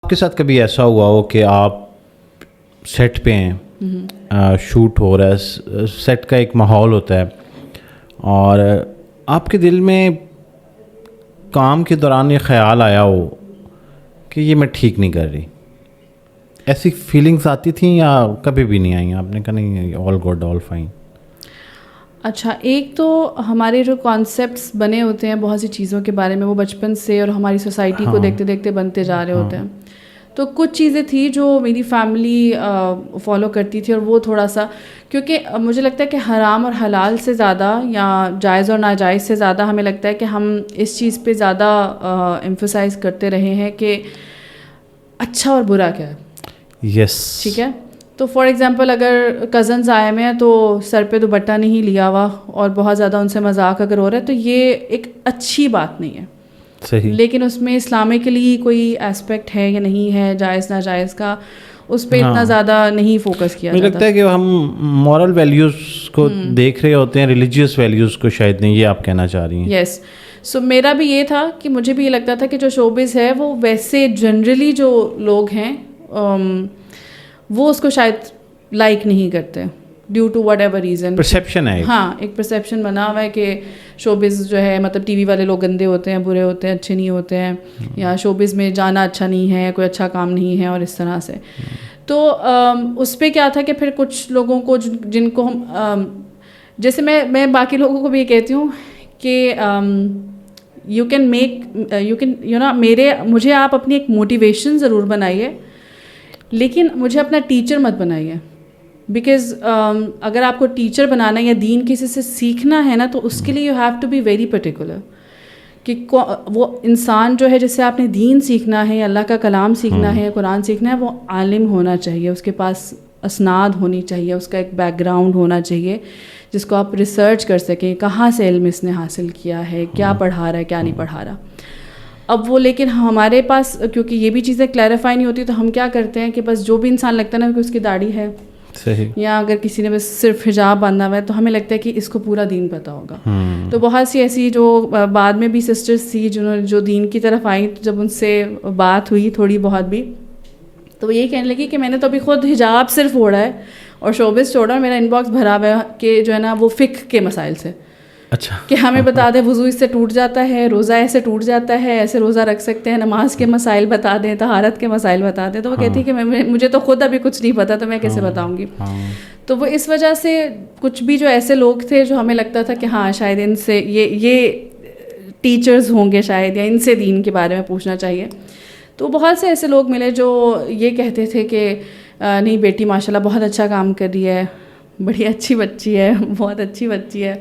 آپ کے ساتھ کبھی ایسا ہوا ہو کہ آپ سیٹ پہ ہیں, شوٹ ہو رہا ہے, سیٹ کا ایک ماحول ہوتا ہے اور آپ کے دل میں کام کے دوران یہ خیال آیا ہو کہ یہ میں ٹھیک نہیں کر رہی, ایسی فیلنگس آتی تھیں یا کبھی بھی نہیں آئیں؟ آپ نے کہا نہیں آل گڈ آل فائن. اچھا, ایک تو ہمارے جو کانسیپٹس بنے ہوتے ہیں بہت سی چیزوں کے بارے میں, وہ بچپن سے اور ہماری سوسائٹی کو دیکھتے دیکھتے بنتے جا رہے ہوتے ہیں. تو کچھ چیزیں تھیں جو میری فیملی فالو کرتی تھی, اور وہ تھوڑا سا, کیونکہ مجھے لگتا ہے کہ حرام اور حلال سے زیادہ یا جائز اور ناجائز سے زیادہ ہمیں لگتا ہے کہ ہم اس چیز پہ زیادہ ایمفسائز کرتے رہے ہیں کہ اچھا اور برا کیا ہے. یس, ٹھیک ہے. تو فار ایگزامپل اگر کزنز آئے ہوئے ہیں تو سر پہ دوپٹہ نہیں لیا ہوا اور بہت زیادہ ان سے مذاق اگر ہو رہا ہے تو یہ ایک اچھی بات نہیں ہے. صحیح. لیکن اس میں اسلامکلی کوئی ایسپیکٹ ہے یا نہیں ہے, جائز ناجائز کا, اس پہ اتنا زیادہ نہیں فوکس کیا جاتا. مجھے لگتا ہے کہ ہم مورل ویلیوز کو دیکھ رہے ہوتے ہیں, ریلیجیس ویلیوز کو شاید نہیں, یہ آپ کہنا چاہ رہی ہیں. یس. سو میرا بھی یہ تھا کہ مجھے بھی یہ لگتا تھا کہ جو شوبز ہے وہ ویسے جنرلی جو لوگ ہیں وہ اس کو شاید لائک نہیں کرتے due to whatever reason. Perception ہے. ہاں, ایک پرسیپشن بنا ہوا ہے کہ شوبز جو ہے مطلب ٹی وی والے لوگ گندے ہوتے ہیں, برے ہوتے ہیں, اچھے نہیں ہوتے ہیں, یا شوبز میں جانا اچھا نہیں ہے, کوئی اچھا کام نہیں ہے, اور اس طرح سے. تو اس پہ کیا تھا کہ پھر کچھ لوگوں کو جن کو ہم جیسے میں باقی لوگوں کو بھی یہ کہتی ہوں کہ یو کین مجھے آپ اپنی ایک موٹیویشن ضرور بنائیے, لیکن مجھے اپنا ٹیچر مت بنائیے. بیکاز اگر آپ کو ٹیچر بنانا ہے یا دین کسی سے سیکھنا ہے نا, تو اس کے لیے you have to be very particular کہ وہ انسان جو ہے جس سے آپ نے دین سیکھنا ہے یا اللہ کا کلام سیکھنا ہے یا قرآن سیکھنا ہے, وہ عالم ہونا چاہیے, اس کے پاس اسناد ہونی چاہیے, اس کا ایک بیک گراؤنڈ ہونا چاہیے جس کو آپ ریسرچ کر سکیں, کہاں سے علم اس نے حاصل کیا ہے, کیا پڑھا رہا ہے, کیا نہیں پڑھا رہا. اب وہ لیکن ہمارے پاس کیونکہ یہ بھی چیزیں کلیریفائی نہیں ہوتی, تو ہم کیا کرتے ہیں کہ بس جو بھی انسان لگتا ہے نا کہ اس کی داڑھی ہے, صحیح, یا اگر کسی نے بس صرف حجاب باندھا ہوا ہے تو ہمیں لگتا ہے کہ اس کو پورا دین پتہ ہوگا. تو بہت سی ایسی جو بعد میں بھی سسٹرس تھی جنہوں جو دین کی طرف آئیں, جب ان سے بات ہوئی تھوڑی بہت بھی, تو وہ یہی کہنے لگی کہ میں نے تو ابھی خود حجاب صرف اوڑھا ہے اور شوبز چھوڑا, اور میرا ان باکس بھرا ہوا ہے کہ جو ہے نا وہ فقہ کے مسائل سے. اچھا, کہ ہمیں بتا دیں وضو اس سے ٹوٹ جاتا ہے, روزہ ایسے ٹوٹ جاتا ہے, ایسے روزہ رکھ سکتے ہیں, نماز کے مسائل بتا دیں, طہارت کے مسائل بتا دیں. تو وہ کہتی ہے کہ مجھے تو خود ابھی کچھ نہیں پتا, تو میں کیسے بتاؤں گی. تو وہ اس وجہ سے کچھ بھی جو ایسے لوگ تھے جو ہمیں لگتا تھا کہ ہاں شاید ان سے یہ ٹیچرز ہوں گے شاید, یا ان سے دین کے بارے میں پوچھنا چاہیے. تو بہت سے ایسے لوگ ملے جو یہ کہتے تھے کہ نہیں بیٹی ماشاء اللہ بہت اچھا کام کر رہی ہے, بڑی اچھی بچی ہے, بہت اچھی بچی ہے.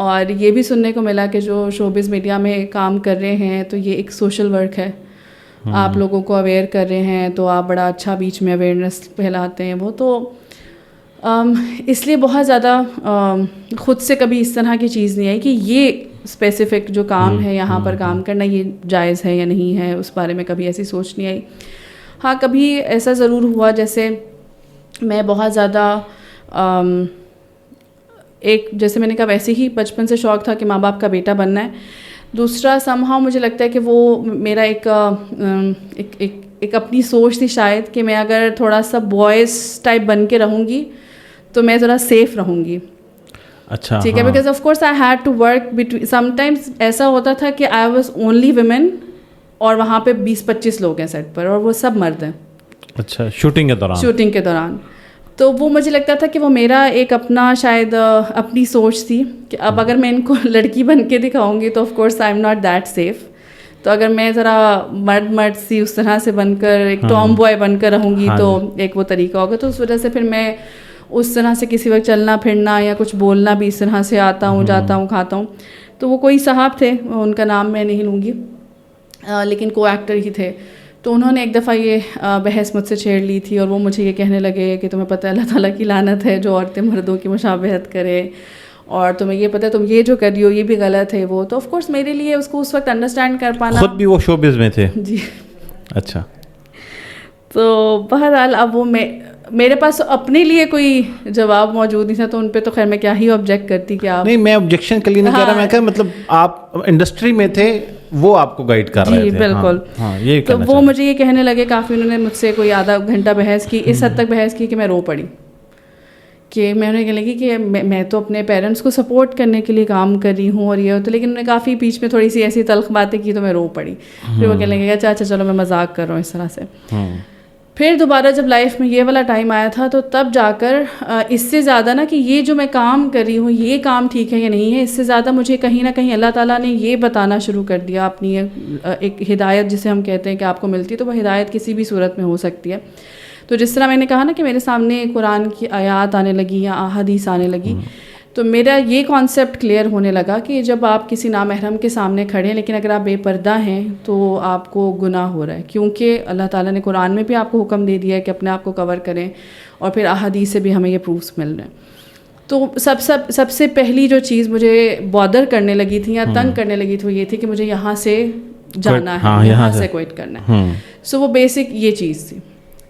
اور یہ بھی سننے کو ملا کہ جو شوبز میڈیا میں کام کر رہے ہیں تو یہ ایک سوشل ورک ہے, آپ لوگوں کو اویئر کر رہے ہیں, تو آپ بڑا اچھا بیچ میں اویئرنیس پھیلاتے ہیں. وہ تو اس لیے بہت زیادہ خود سے کبھی اس طرح کی چیز نہیں آئی کہ یہ اسپیسیفک جو کام ہے یہاں پر کام کرنا یہ جائز ہے یا نہیں ہے, اس بارے میں کبھی ایسی سوچ نہیں آئی. ہاں کبھی ایسا ضرور ہوا, جیسے میں بہت زیادہ ایک جیسے میں نے کہا ویسے ہی بچپن سے شوق تھا کہ ماں باپ کا بیٹا بننا ہے. دوسرا سمہاؤ مجھے لگتا ہے کہ وہ میرا ایک اپنی سوچ تھی شاید کہ میں اگر تھوڑا سا بوائز ٹائپ بن کے رہوں گی تو میں ذرا سیف رہوں گی. اچھا, ٹھیک ہے, because of course I had to work between, sometimes ایسا ہوتا تھا کہ آئی واز اونلی ویمن اور وہاں پہ 20-25 لوگ ہیں سیٹ پر اور وہ سب مرد ہیں. اچھا, شوٹنگ کے دوران. تو وہ مجھے لگتا تھا کہ وہ میرا ایک اپنا شاید اپنی سوچ تھی کہ اب اگر میں ان کو لڑکی بن کے دکھاؤں گی تو of course I am not that safe. تو اگر میں ذرا مرد سی اس طرح سے بن کر ایک ٹام بوائے بن کر رہوں گی تو ایک وہ طریقہ ہوگا. تو اس وجہ سے پھر میں اس طرح سے کسی وقت چلنا پھرنا یا کچھ بولنا بھی اس طرح سے آتا ہوں, جاتا ہوں, کھاتا ہوں. تو وہ کوئی صاحب تھے, ان کا نام میں نہیں لوں گی, لیکن کو ایکٹر ہی تھے. تو انہوں نے ایک دفعہ یہ بحث مجھ سے چھیڑ لی تھی اور وہ مجھے یہ کہنے لگے کہ تمہیں پتہ ہے اللہ تعالیٰ کی لعنت ہے جو عورتیں مردوں کی مشابہت کرے, اور تمہیں یہ پتہ ہے تم یہ جو کر رہی ہو یہ بھی غلط ہے. وہ تو آف کورس میرے لیے اس کو اس وقت انڈرسٹینڈ کر پانا, خود بھی وہ شوبز میں تھے. جی اچھا. تو بہرحال اب وہ میرے پاس اپنے لیے کوئی جواب موجود نہیں تھا, تو ان پہ تو خیر میں کیا ہی آبجیکٹ کرتی کہ آپ. نہیں, میں آبجیکشن کے لیے نہیں کہہ رہا, میں کہا مطلب آپ انڈسٹری میں تھے, وہ آپ کو گائیڈ کر رہے تھے. بالکل. یہ تو وہ مجھے یہ کہنے لگے کافی, انہوں نے مجھ سے کوئی آدھا گھنٹہ بحث کی, اس حد تک بحث کی کہ میں رو پڑی, کہ میں انہیں کہنے لگی کہ میں تو اپنے پیرنٹس کو سپورٹ کرنے کے لیے کام کر رہی ہوں اور یہ ہوتا, لیکن انہوں نے کافی بیچ میں تھوڑی سی ایسی تلخ باتیں کی تو میں رو پڑی. پھر وہ کہنے لگے اچھا چلو میں مذاق کر رہا ہوں اس طرح سے. پھر دوبارہ جب لائف میں یہ والا ٹائم آیا تھا تو تب جا کر اس سے زیادہ نا کہ یہ جو میں کام کر رہی ہوں یہ کام ٹھیک ہے یا نہیں ہے, اس سے زیادہ مجھے کہیں نہ کہیں اللہ تعالیٰ نے یہ بتانا شروع کر دیا اپنی ایک ہدایت جسے ہم کہتے ہیں کہ آپ کو ملتی ہے, تو وہ ہدایت کسی بھی صورت میں ہو سکتی ہے. تو جس طرح میں نے کہا نا کہ میرے سامنے قرآن کی آیات آنے لگی یا احادیث آنے لگی, تو میرا یہ کانسیپٹ کلیئر ہونے لگا کہ جب آپ کسی نامحرم کے سامنے کھڑے ہیں لیکن اگر آپ بے پردہ ہیں تو آپ کو گناہ ہو رہا ہے, کیونکہ اللہ تعالیٰ نے قرآن میں بھی آپ کو حکم دے دیا ہے کہ اپنے آپ کو کور کریں, اور پھر احادیث سے بھی ہمیں یہ پروفس مل رہے ہیں. تو سب سے پہلی جو چیز مجھے بادر کرنے لگی تھی یا تنگ کرنے لگی تھی وہ یہ تھی کہ مجھے یہاں سے جانا ہے, یہاں سے کوئٹ کرنا ہے. سو وہ بیسک یہ چیز تھی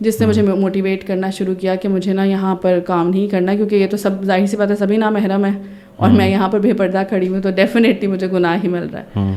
جس نے مجھے موٹیویٹ کرنا شروع کیا کہ مجھے نا یہاں پر کام نہیں کرنا, کیونکہ یہ تو سب ظاہر سی بات ہے سبھی نامحرم ہے اور میں یہاں پر بے پردہ کھڑی ہوں تو ڈیفینیٹلی مجھے گناہ ہی مل رہا ہے.